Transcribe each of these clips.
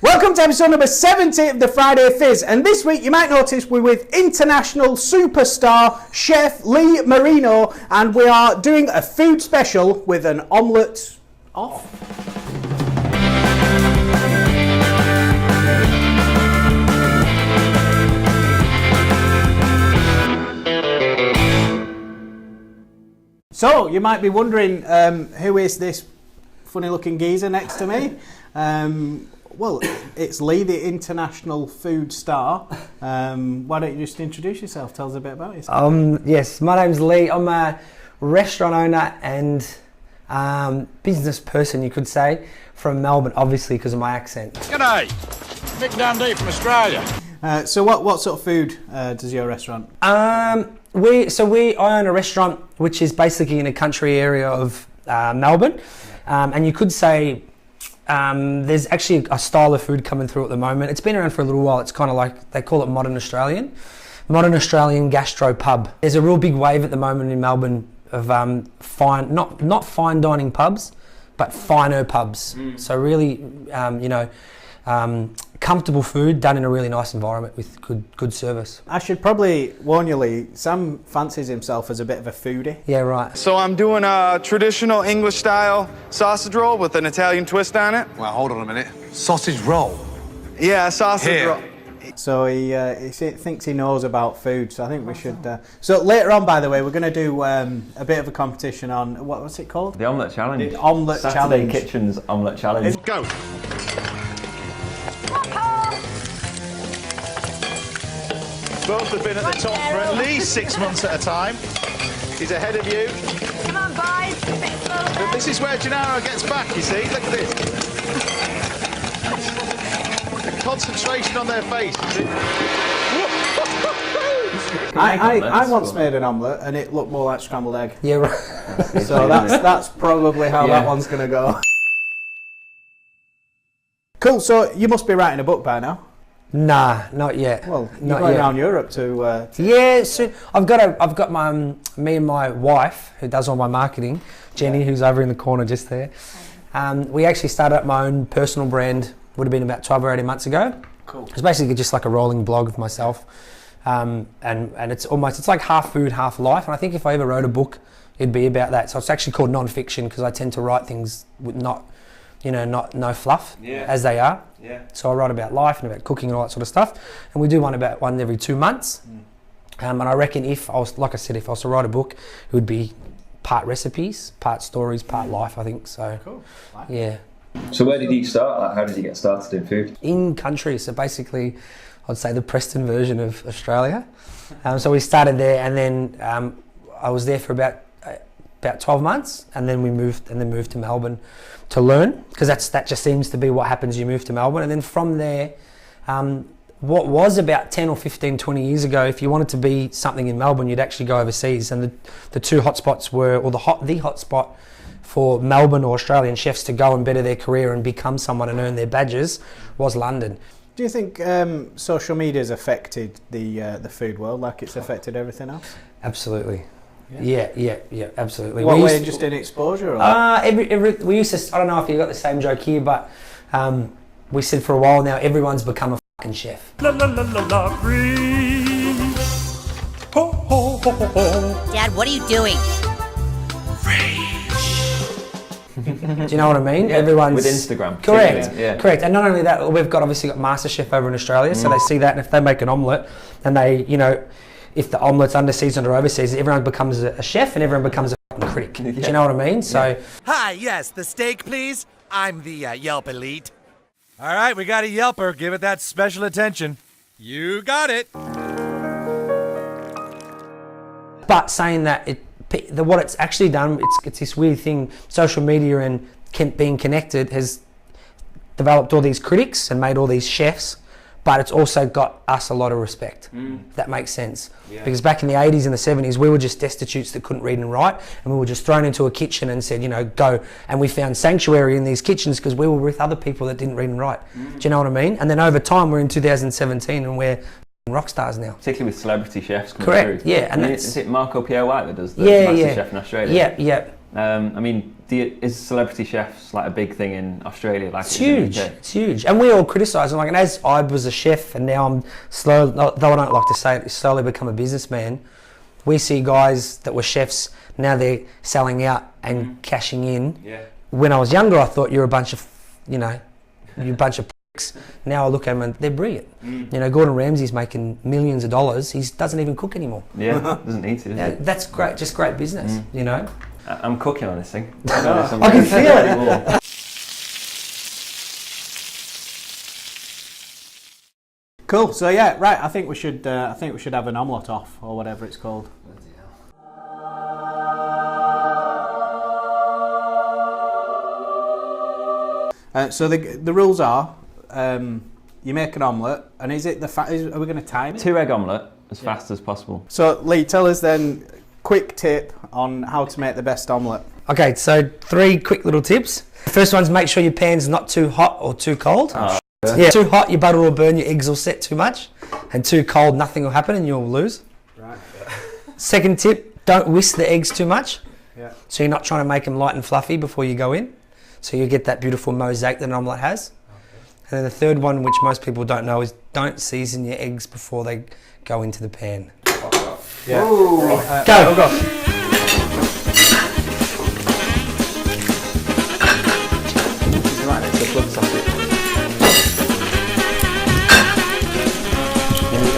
Welcome to episode number 70 of the Friday Fizz, and this week you might notice we're with international superstar chef Leigh Marino, and we are doing a food special with an omelette off. So you might be wondering, who is this funny looking geezer next to me? Well, it's Leigh, the international food star. Why don't you just introduce yourself? Tell us a bit about yourself. Yes, my name's Leigh. I'm a restaurant owner and business person, you could say, from Melbourne, obviously because of my accent. G'day, Mick Dundee from Australia. So what sort of food does your restaurant? I own a restaurant which is basically in a country area of Melbourne, and you could say there's actually a style of food coming through at the moment. It's been around for a little while. It's kind of like, they call it modern Australian gastro pub. There's a real big wave at the moment in Melbourne of fine, not fine dining pubs, but finer pubs. So really, comfortable food done in a really nice environment with good service. I should probably warn you, Leigh, Sam fancies himself as a bit of a foodie. Yeah, right. So I'm doing a traditional English style sausage roll with an Italian twist on it. Well, hold on a minute. Sausage roll? Yeah, sausage roll. So he thinks he knows about food, so I think we should... So later on, by the way, we're going to do a bit of a competition on... What's it called? The Omelette Challenge. The Omelette Challenge. Saturday Kitchen's Omelette Challenge. Let's go. Both have been at the top for at least 6 months at a time. He's ahead of you. Come on, boys. But this is where Gennaro gets back, you see. Look at this. The concentration on their face, you see. I once made an omelette and it looked more like scrambled egg. Yeah, right. So that's probably how that one's going to go. Cool, so you must be writing a book by now. Nah, not yet. Well, you're going around Europe to... Yeah, so I've got my me and my wife who does all my marketing, Jenny, who's over in the corner just there. We actually started up my own personal brand. Would have been about 12 or 18 months ago. Cool. It's basically just like a rolling blog of myself, and it's like half food, half life. And I think if I ever wrote a book, it'd be about that. So it's actually called non-fiction because I tend to write things with no fluff, as they are. Yeah. So I write about life and about cooking and all that sort of stuff, and we do one every 2 months. And I reckon if I was to write a book, it would be part recipes, part stories, part life. I think so. Cool. Yeah. So where did you start? Like, how did you get started in food? In country, so basically, I'd say the Preston version of Australia. So we started there, and then I was there for about 12 months, and then we moved to Melbourne to learn, because that just seems to be what happens. You move to Melbourne, and then from there, what was about 10 or 15, 20 years ago, if you wanted to be something in Melbourne, you'd actually go overseas, and the two hotspots were, or the hotspot for Melbourne or Australian chefs to go and better their career and become someone and earn their badges was London. Do you think social media has affected the food world like it's affected everything else? Absolutely. Yeah, absolutely. What way, just in exposure? Or? We used to, I don't know if you got the same joke here, but we said for a while now, everyone's become a fucking chef. Dad, what are you doing? Do you know what I mean? Yeah, everyone's with Instagram. Correct. Yeah. Correct. And not only that, we've obviously got MasterChef over in Australia, so they see that, and if they make an omelette, and they, if the omelette's underseasoned or overseasoned, everyone becomes a chef and everyone becomes a fucking critic. Do you know what I mean? So. Hi, yes, the steak, please. I'm the Yelp elite. All right, we got a Yelper. Give it that special attention. You got it. But saying that, what it's actually done, it's this weird thing. Social media and being connected has developed all these critics and made all these chefs, but it's also got us a lot of respect, if that makes sense. Yeah. Because back in the 80s and the 70s, we were just destitutes that couldn't read and write, and we were just thrown into a kitchen and said, go. And we found sanctuary in these kitchens because we were with other people that didn't read and write. Do you know what I mean? And then over time, we're in 2017 and we're rock stars now. Particularly with celebrity chefs coming Correct, through. yeah. And is it Marco Pierre White that does the Master Chef in Australia? Yeah. I mean, Is celebrity chefs like a big thing in Australia? Like It's huge. It's huge, and we all criticise. And as I was a chef, and now I'm slowly, though I don't like to say it, slowly become a businessman. We see guys that were chefs now they're selling out and cashing in. Yeah. When I was younger, I thought you're a bunch of, you're a bunch of pricks. Now I look at them and they're brilliant. Gordon Ramsay's making millions of dollars. He doesn't even cook anymore. Yeah, doesn't need to. Does he? That's great. Just great business. I'm cooking on this thing. I can feel it. Cool. So yeah, right. I think we should have an omelette off or whatever it's called. So the rules are, you make an omelette, and is it are we going to time it? 2-egg omelette as fast as possible. So Leigh, tell us then, quick tip on how to make the best omelette. Okay, so 3 quick little tips. First one's make sure your pan's not too hot or too cold. Yeah, too hot, your butter will burn, your eggs will set too much, and too cold, nothing will happen and you'll lose. Right. Second Second tip, don't whisk the eggs too much. Yeah. So you're not trying to make them light and fluffy before you go in. So you get that beautiful mosaic that an omelette has. And then the third one, which most people don't know, is don't season your eggs before they go into the pan. Yeah. Go.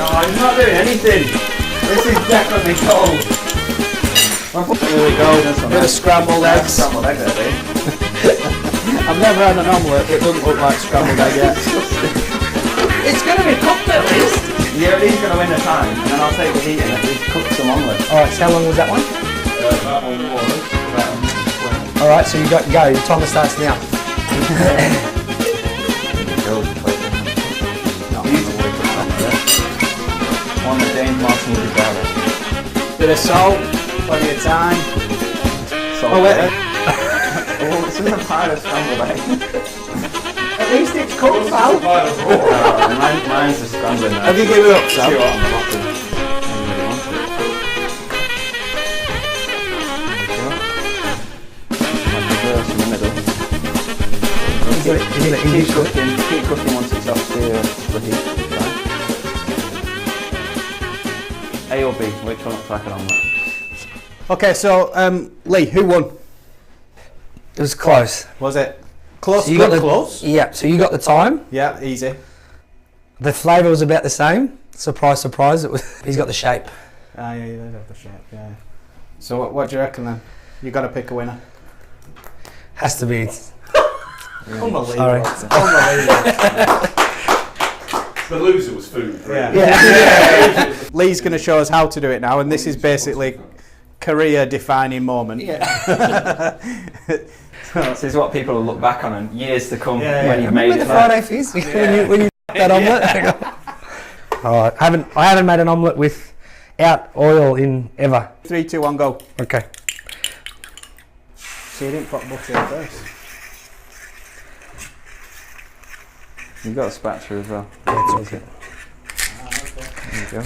Oh, he's not doing anything. This is definitely cold. Here we go. Bit of scrambled eggs. Scrambled egg there, Dave. I've never had an omelette that doesn't look like scrambled egg yet. It's going to be cooked at least. Yeah, he's going to win the time, and then I'll take the heat and we've cooked some omelette. Alright, so how long was that one? That one was about Alright, so you got to go. Your timer starts now. One that James Martin would be proud of. Bit of salt, plenty of time. Salt. Oh wait. Oh, this isn't a pile of scrambled egg. At least it's cooked, pal. Mine's just scrambling now. Have you given up, Sam? See what on the bottom. In the middle. Keep cooking once it's off the heat. A or B? Which one looks like an omelette? Okay, so Leigh, who won? It was close. Was it close? So you Good, got the, close. Yeah, so you got the time. Yeah, easy. The flavour was about the same. Surprise, surprise. It was. He's got the shape. Ah, yeah, you did have the shape. Yeah. So what do you reckon then? You got to pick a winner. Has to be. Unbelievable. Sorry. Unbelievable. The loser was food. Right? Yeah. Leigh's going to show us how to do it now, and this is basically career-defining moment. Yeah. This is what people will look back on in years to come when you've made Remember it. the Friday Fizz? When you that omelette. Alright, I haven't made an omelette without oil in ever. 3, 2, 1, go. Okay. So you didn't put butter in first. You've got a spatula as well. Yeah, it's all good. There you go.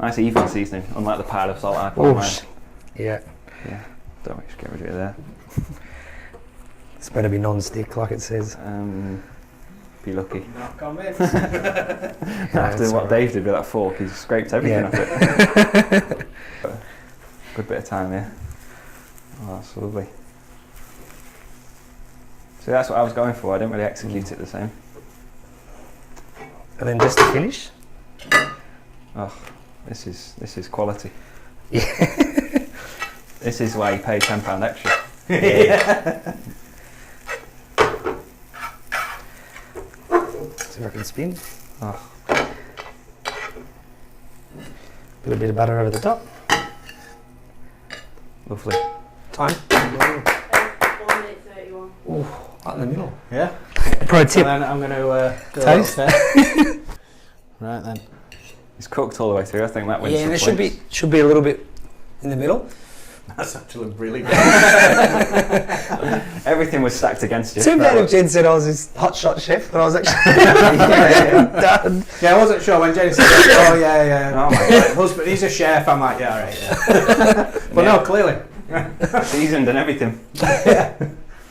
Nice even seasoning, unlike the pile of salt I put on mine. Yeah. Yeah, don't worry, just get rid of it there. It's better be non-stick, like it says. Be lucky. Not convinced. After what Dave did with that fork, he scraped everything off it. Good bit of time, yeah. Oh, that's lovely. So that's what I was going for. I didn't really execute it the same. And then just to finish. Oh, this is quality. Yeah. This is why you pay £10 extra. Yeah. So I can spin. Oh. Put a bit of butter over the top. Lovely. Time. 1 minute 31. Ooh, right in the middle. Yeah. Pro tip. And then I'm going to Taste. Right then. It's cooked all the way through. I think that wins. Yeah, and it should be a little bit in the middle. That's actually really good. Everything was stacked against you. Too bad if Jen said I was his hotshot chef, but I was actually done. Yeah, I wasn't sure when Jenny said, oh yeah. Oh my God. Husband, he's a chef. I'm like, yeah, all right, yeah. But no, clearly. Seasoned and everything.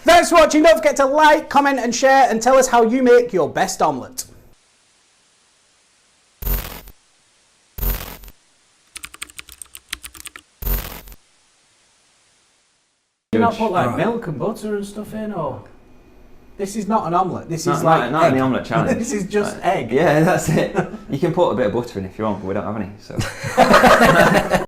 Thanks for watching. Don't forget to like, comment and share and tell us how you make your best omelette. Do you not put like milk and butter and stuff in, or? This is not an omelette. This is like not in the omelette challenge. This is just egg. Yeah, that's it. You can put a bit of butter in if you want, but we don't have any. So.